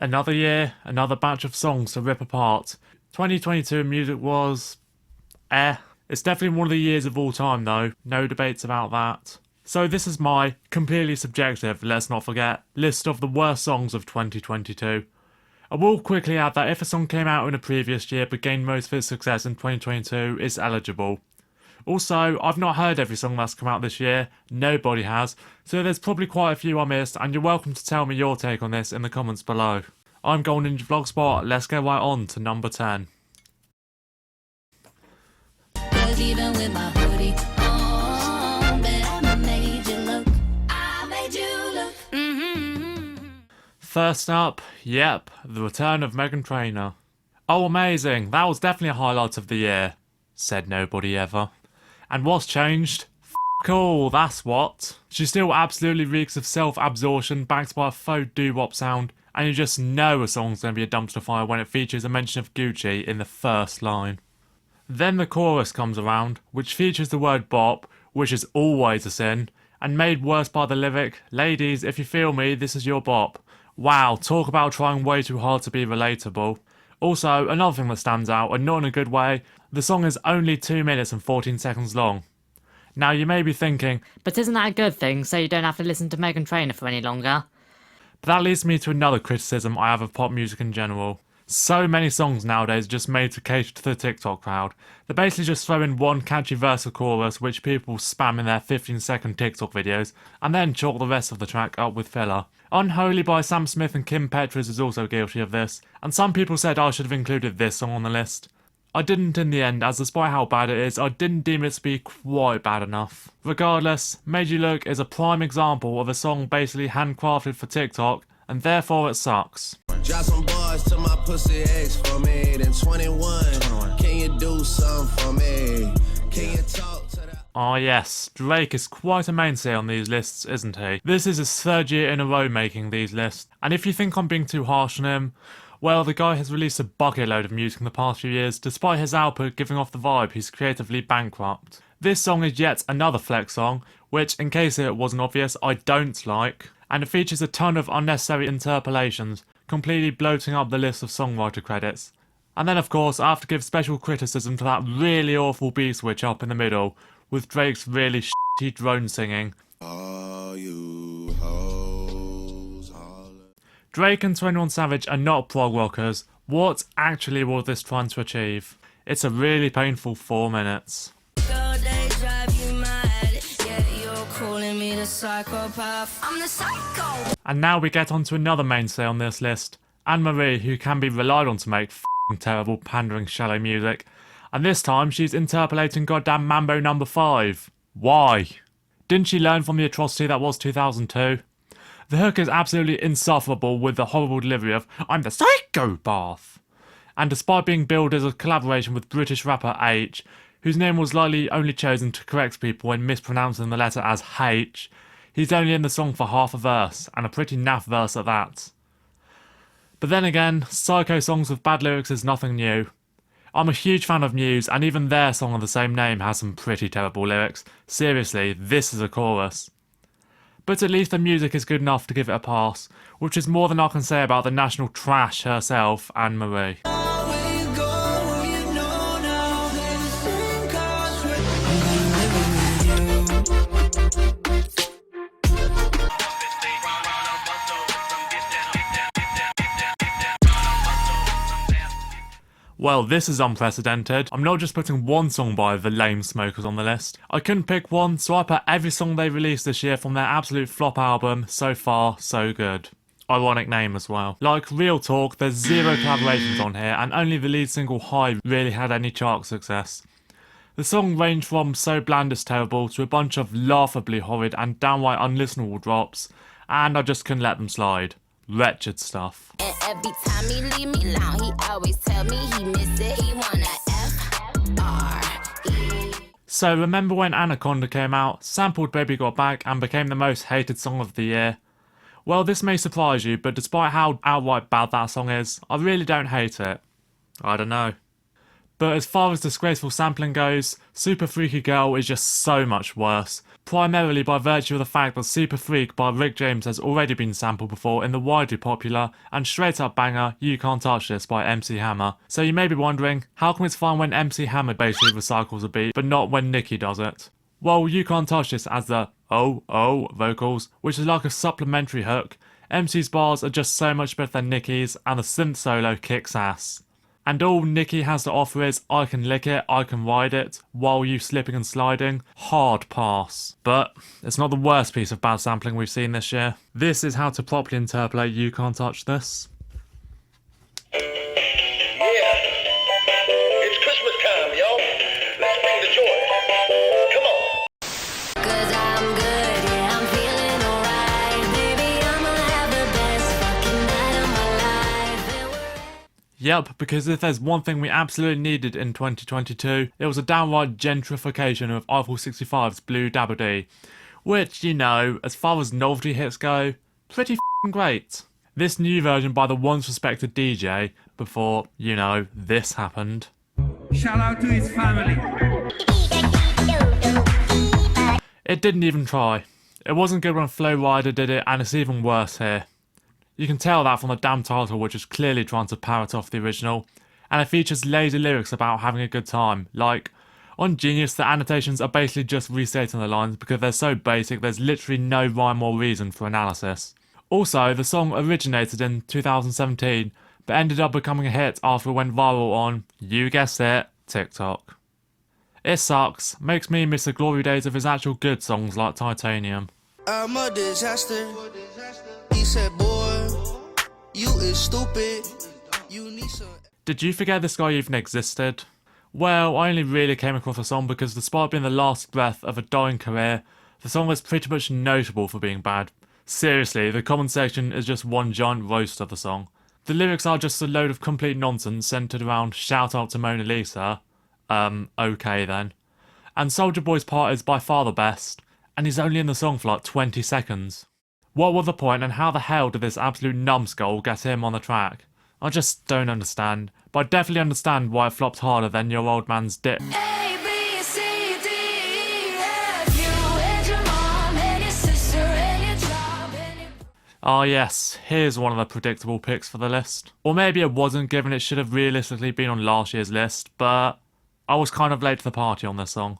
Another year, another batch of songs to rip apart. 2022 music was... It's definitely one of the years of all time though, no debates about that. So this is my, completely subjective, let's not forget, list of the worst songs of 2022. I will quickly add that if a song came out in a previous year but gained most of its success in 2022, it's eligible. Also, I've not heard every song that's come out this year, nobody has, so there's probably quite a few I missed, and you're welcome to tell me your take on this in the comments below. I'm Golden Ninja Vlogspot, let's go right on to number 10. Even with my hoodie on, but I made you look. I made you look. First up, yep, the return of Meghan Trainor. Oh, amazing, that was definitely a highlight of the year, said nobody ever. And what's changed? F*** all, that's what. She still absolutely reeks of self-absorption backed by a faux doo-wop sound, and you just know a song's going to be a dumpster fire when it features a mention of Gucci in the first line. Then the chorus comes around, which features the word bop, which is always a sin, and made worse by the lyric, "Ladies, if you feel me, this is your bop." Wow, talk about trying way too hard to be relatable. Also, another thing that stands out, and not in a good way, the song is only 2 minutes and 14 seconds long. Now you may be thinking, but isn't that a good thing, so you don't have to listen to Meghan Trainor for any longer? But that leads me to another criticism I have of pop music in general. So many songs nowadays are just made to cater to the TikTok crowd. They basically just throw in one catchy verse or chorus which people spam in their 15-second TikTok videos, and then chalk the rest of the track up with filler. Unholy by Sam Smith and Kim Petras is also guilty of this, and some people said I should have included this song on the list. I didn't in the end, as despite how bad it is, I didn't deem it to be quite bad enough. Regardless, Made You Look is a prime example of a song basically handcrafted for TikTok, and therefore it sucks. Drop some bars to my pussy ex for me, then 21. Can you do something for me? Can you talk to that? Ah yes, Drake is quite a mainstay on these lists, isn't he? This is his 3rd year in a row making these lists, and if you think I'm being too harsh on him, well, the guy has released a bucket load of music in the past few years, despite his output giving off the vibe he's creatively bankrupt. This song is yet another flex song, which, in case it wasn't obvious, I don't like, and it features a ton of unnecessary interpolations, completely bloating up the list of songwriter credits. And then of course I have to give special criticism to that really awful beat switch up in the middle, with Drake's really shitty drone singing. All you hoes, Drake and 21 Savage are not prog rockers. What actually was this trying to achieve? It's a really painful 4 minutes. I'm the psycho. And now we get on to another mainstay on this list, Anne-Marie, who can be relied on to make f***ing terrible pandering shallow music, and this time she's interpolating goddamn Mambo No. 5. Why? Didn't she learn from the atrocity that was 2002? The hook is absolutely insufferable with the horrible delivery of "I'm the psychopath," and despite being billed as a collaboration with British rapper H, whose name was likely only chosen to correct people when mispronouncing the letter as H, he's only in the song for half a verse, and a pretty naff verse at that. But then again, psycho songs with bad lyrics is nothing new. I'm a huge fan of Muse, and even their song of the same name has some pretty terrible lyrics. Seriously, this is a chorus. But at least the music is good enough to give it a pass, which is more than I can say about the national trash herself, Anne-Marie. Well, this is unprecedented. I'm not just putting one song by the Lame Smokers on the list. I couldn't pick one, so I put every song they released this year from their absolute flop album, So Far, So Good. Ironic name as well. Like, real talk, there's 0 collaborations on here, and only the lead single High really had any chart success. The song ranged from so bland it's terrible to a bunch of laughably horrid and downright unlistenable drops, and I just couldn't let them slide. Wretched stuff. And every time he leave me alone, he always tell me he miss it. He wanna F-R-E. So remember when Anaconda came out, sampled Baby Got Back, and became the most hated song of the year? Well, this may surprise you, but despite how outright bad that song is, I really don't hate it. I don't know. But as far as disgraceful sampling goes, Super Freaky Girl is just so much worse. Primarily by virtue of the fact that Super Freak by Rick James has already been sampled before in the widely popular and straight up banger You Can't Touch This by MC Hammer. So you may be wondering, how come it's fine when MC Hammer basically recycles a beat, but not when Nicki does it? Well, You Can't Touch This as the oh oh vocals, which is like a supplementary hook. MC's bars are just so much better than Nicki's, and the synth solo kicks ass. And all Nicki has to offer is I can lick it, I can ride it, while you slipping and sliding. Hard pass. But it's not the worst piece of bad sampling we've seen this year. This is how to properly interpolate You Can't Touch This. Yeah, it's Christmas time, y'all. Let's bring the joy. Come on. 'Cause I'm good, yeah, I'm feeling alright. Baby, I'ma have the best fucking night of my life. And we're Yep, because if there's one thing we absolutely needed in 2022, it was a downright gentrification of Eiffel 65's Blue Dabba Dee. Which, you know, as far as novelty hits go, pretty f***ing great. This new version by the once respected DJ, before, you know, this happened. Shout out to his family. It didn't even try. It wasn't good when Flo Rida did it, and it's even worse here. You can tell that from the damn title, which is clearly trying to parrot off the original, and it features lazy lyrics about having a good time. Like, on Genius, the annotations are basically just restating the lines because they're so basic there's literally no rhyme or reason for analysis. Also, the song originated in 2017, but ended up becoming a hit after it went viral on, you guessed it, TikTok. It sucks, makes me miss the glory days of his actual good songs like Titanium. I'm a disaster. He said, boy, you is stupid. You need some. Did you forget this guy even existed? Well, I only really came across the song because despite being the last breath of a dying career, the song is pretty much notable for being bad. Seriously, the comment section is just one giant roast of the song. The lyrics are just a load of complete nonsense centered around shout out to Mona Lisa. Okay then. And Soulja Boy's part is by far the best, and he's only in the song for like 20 seconds. What was the point, and how the hell did this absolute numbskull get him on the track? I just don't understand, but I definitely understand why it flopped harder than your old man's dick. A, B, C, D, E, F, you and your mom and your sister and your job and your... Ah yes, here's one of the predictable picks for the list. Or maybe it wasn't, given it should have realistically been on last year's list, but I was kind of late to the party on this song.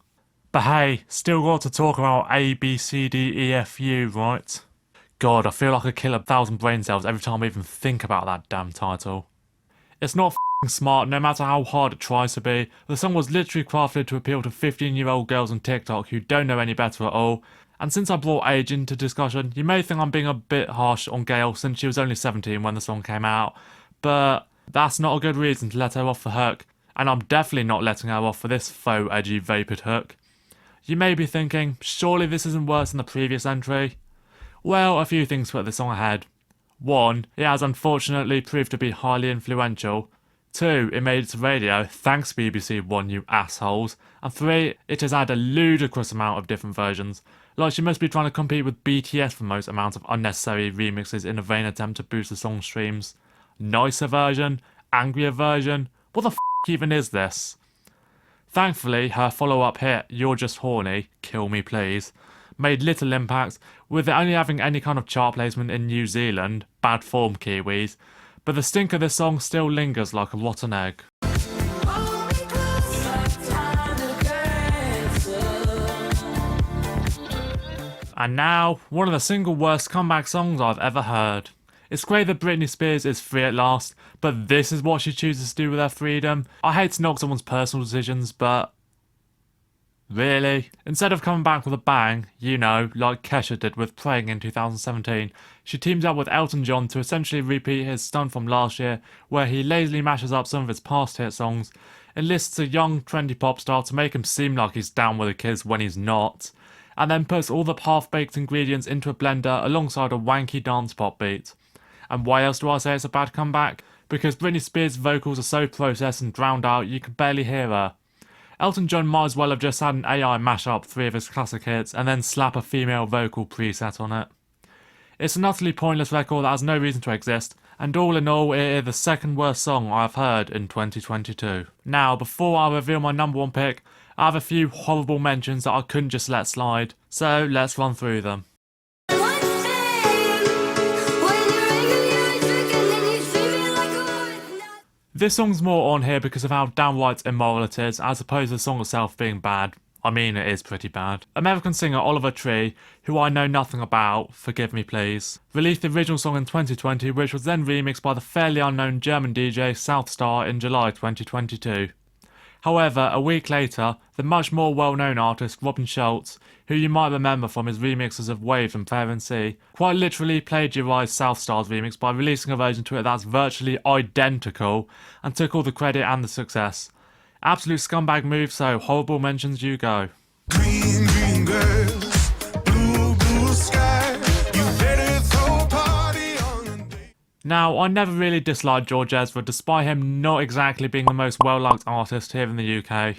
But hey, still got to talk about A, B, C, D, E, F, U, right? God, I feel like I kill 1,000 brain cells every time I even think about that damn title. It's not f***ing smart, no matter how hard it tries to be. The song was literally crafted to appeal to 15-year-old girls on TikTok who don't know any better at all. And since I brought age into discussion, you may think I'm being a bit harsh on Gayle since she was only 17 when the song came out. But that's not a good reason to let her off the hook. And I'm definitely not letting her off for this faux edgy vapid hook. You may be thinking, surely this isn't worse than the previous entry? Well, a few things put this song ahead. 1, it has unfortunately proved to be highly influential. 2, it made it to radio, thanks BBC One, you assholes. And 3, it has had a ludicrous amount of different versions. Like she must be trying to compete with BTS for most amount of unnecessary remixes in a vain attempt to boost the song streams. Nicer version? Angrier version? What the f*** even is this? Thankfully, her follow-up hit, You're Just Horny, Kill Me Please, made little impact, with it only having any kind of chart placement in New Zealand, bad form Kiwis, but the stink of this song still lingers like a rotten egg. And now, one of the single worst comeback songs I've ever heard. It's great that Britney Spears is free at last, but this is what she chooses to do with her freedom. I hate to knock someone's personal decisions, but... really? Instead of coming back with a bang, you know, like Kesha did with Praying in 2017, she teams up with Elton John to essentially repeat his stunt from last year, where he lazily mashes up some of his past hit songs, enlists a young, trendy pop star to make him seem like he's down with the kids when he's not, and then puts all the half-baked ingredients into a blender alongside a wanky dance pop beat. And why else do I say it's a bad comeback? Because Britney Spears' vocals are so processed and drowned out you can barely hear her. Elton John might as well have just had an AI mash up 3 of his classic hits and then slap a female vocal preset on it. It's an utterly pointless record that has no reason to exist, and all in all, it is the second worst song I've heard in 2022. Now, before I reveal my number one pick, I have a few horrible mentions that I couldn't just let slide, so let's run through them. This song's more on here because of how downright immoral it is, as opposed to the song itself being bad. I mean, it is pretty bad. American singer Oliver Tree, who I know nothing about, forgive me please, released the original song in 2020, which was then remixed by the fairly unknown German DJ Southstar in July 2022. However, a week later, the much more well-known artist Robin Schulz, who you might remember from his remixes of Wave and Fair and Sea, quite literally plagiarised Southstar's remix by releasing a version to it that's virtually identical and took all the credit and the success. Absolute scumbag move, so horrible mentions you go. Green, green girls, blue, blue sky. You better throw a party on the day. Now, I never really disliked George Ezra, despite him not exactly being the most well-liked artist here in the UK.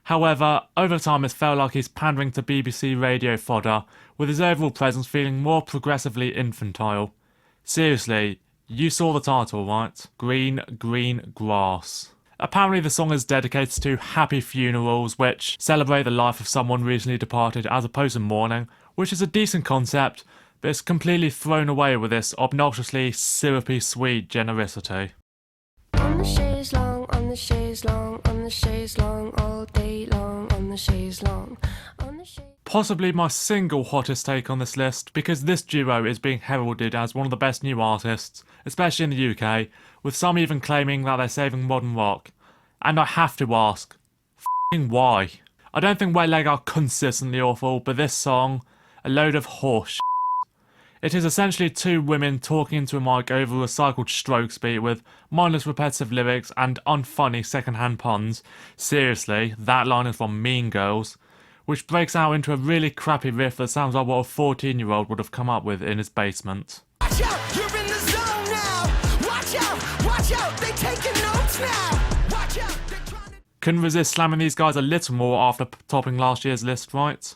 However, over time it's felt like he's pandering to BBC radio fodder, with his overall presence feeling more progressively infantile. Seriously, you saw the title, right? Green, green grass. Apparently the song is dedicated to happy funerals, which celebrate the life of someone recently departed as opposed to mourning, which is a decent concept, but it's completely thrown away with this obnoxiously syrupy sweet generosity. On the chaise long, on the chaise long, on the chaise long, all day long, on the chaise long, on the chaise. Possibly my single hottest take on this list, because this duo is being heralded as one of the best new artists, especially in the UK, with some even claiming that they're saving modern rock. And I have to ask, f***ing why? I don't think Wet Leg are consistently awful, but this song, a load of horse. It is essentially two women talking into a mic over a recycled Strokes beat with mindless repetitive lyrics and unfunny second-hand puns. Seriously, that line is from Mean Girls, which breaks out into a really crappy riff that sounds like what a 14-year-old would have come up with in his basement. Watch out, you're in the zone now. Watch out, they taking notes now. Watch out, they're trying to... Couldn't resist slamming these guys a little more after topping last year's list, right?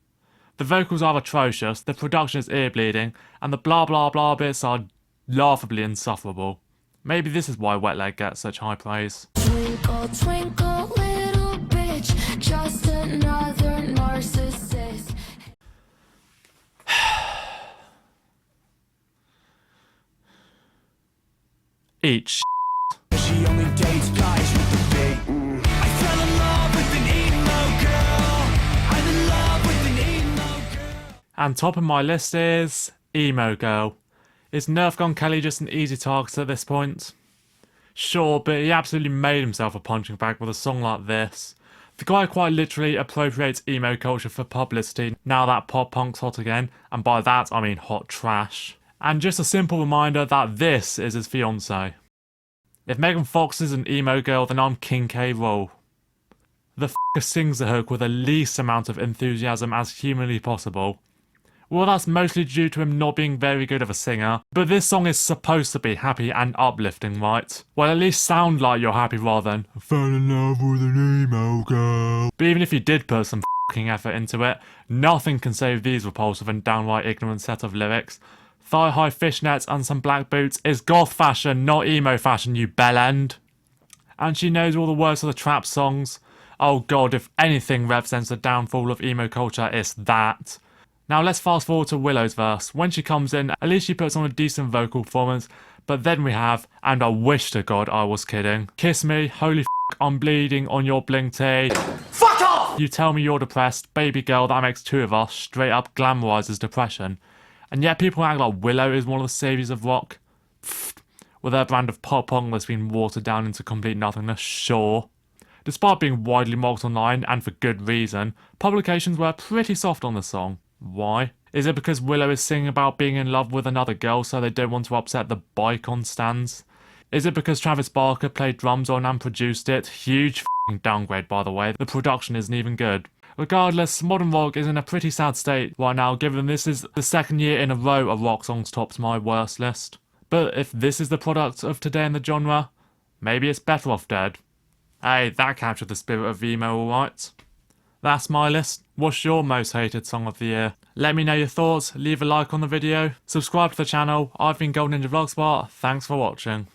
The vocals are atrocious, the production is ear-bleeding, and the blah blah blah bits are laughably insufferable. Maybe this is why Wet Leg gets such high praise. Twinkle, twinkle, little bitch, just another narcissist. Each. She only dates guys with the big. I fell in love with an emo girl. I'm in love with an emo girl. And top of my list is Emo Girl. Is Nerf Gun Kelly just an easy target at this point? Sure, but he absolutely made himself a punching bag with a song like this. The guy quite literally appropriates emo culture for publicity now that pop punk's hot again, and by that I mean hot trash. And just a simple reminder that this is his fiancée. If Megan Fox is an emo girl, then I'm King K. Rool. The f***er sings the hook with the least amount of enthusiasm as humanly possible. Well, that's mostly due to him not being very good of a singer, but this song is supposed to be happy and uplifting, right? Well, at least sound like you're happy rather than I fell in love with an emo girl. But even if you did put some f***ing effort into it, nothing can save these repulsive and downright ignorant set of lyrics. Thigh-high fishnets and some black boots is goth fashion, not emo fashion, you bellend. And she knows all the words of the trap songs. Oh god, if anything represents the downfall of emo culture, it's that. Now let's fast forward to Willow's verse. When she comes in, at least she puts on a decent vocal performance, but then we have, and I wish to god I was kidding, Kiss Me, Holy f***, I'm bleeding on your bling tee. Fuck off! You tell me you're depressed, baby girl, that makes two of us, straight up glamorises depression. And yet people act like Willow is one of the saviours of rock. Pfft, with their brand of pop punk that's been watered down into complete nothingness, sure. Despite being widely mocked online, and for good reason, publications were pretty soft on the song. Why? Is it because Willow is singing about being in love with another girl so they don't want to upset the Bicon stans? Is it because Travis Barker played drums on and produced it? Huge f***ing downgrade, by the way. The production isn't even good. Regardless, modern rock is in a pretty sad state right now, given this is the second year in a row a rock song's topped my worst list. But if this is the product of today in the genre, maybe it's better off dead. Hey, that captured the spirit of emo alright. That's my list. What's your most hated song of the year? Let me know your thoughts, leave a like on the video, subscribe to the channel. I've been Gold Ninja Vlogspot. Thanks for watching.